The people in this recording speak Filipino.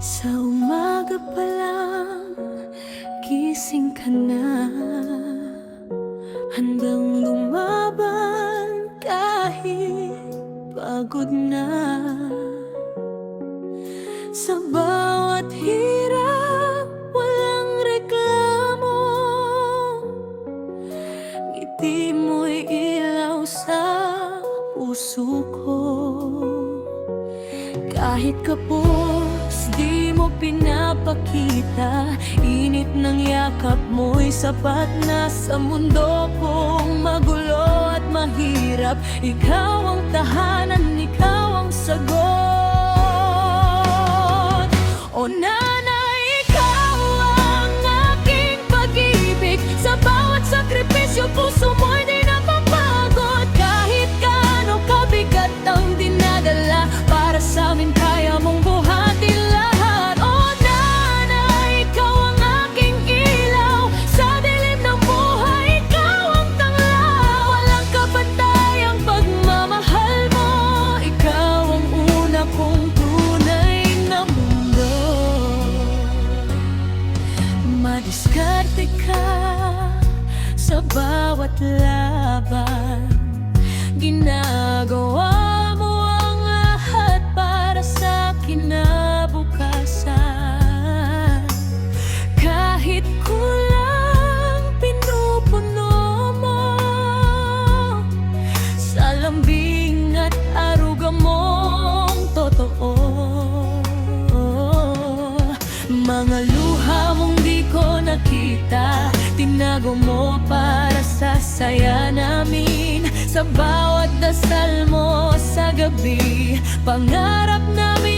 Sa umaga pa lang, gising ka na, handang lumaban kahit pagod na. Sa bawat hirap, walang reklamo, ngiti mo'y ilaw sa puso ko. Kahit kapos, di mo pinapakita, init ng yakap mo'y sapat na sa mundo kong magulo at mahirap. Ikaw ang tahanan, ikaw ang sagot. O nanay, ikaw ang aking pag-ibig. Sa bawat sakripisyo, puso mo'y di napapagod. Kahit gaano kabigat ang dinadala, para sa amin kaya mong buhatin lahat. O nanay, ikaw ang aking ilaw. Sa dilim ng buhay, ikaw ang tanglaw. Walang kapantay ang pagmamahal mo. Ikaw ang una kong tunay na mundo. Madiskarte ka sa bawat laban, ginagawa mo ang lahat para sa kinabukasan. Kahit kulang, pinupuno mo sa lambing at aruga mong totoo. Mga luha mong di ko nakita, tinago mo para sa saya namin. Sa bawat dasal mo sa gabi, pangarap namin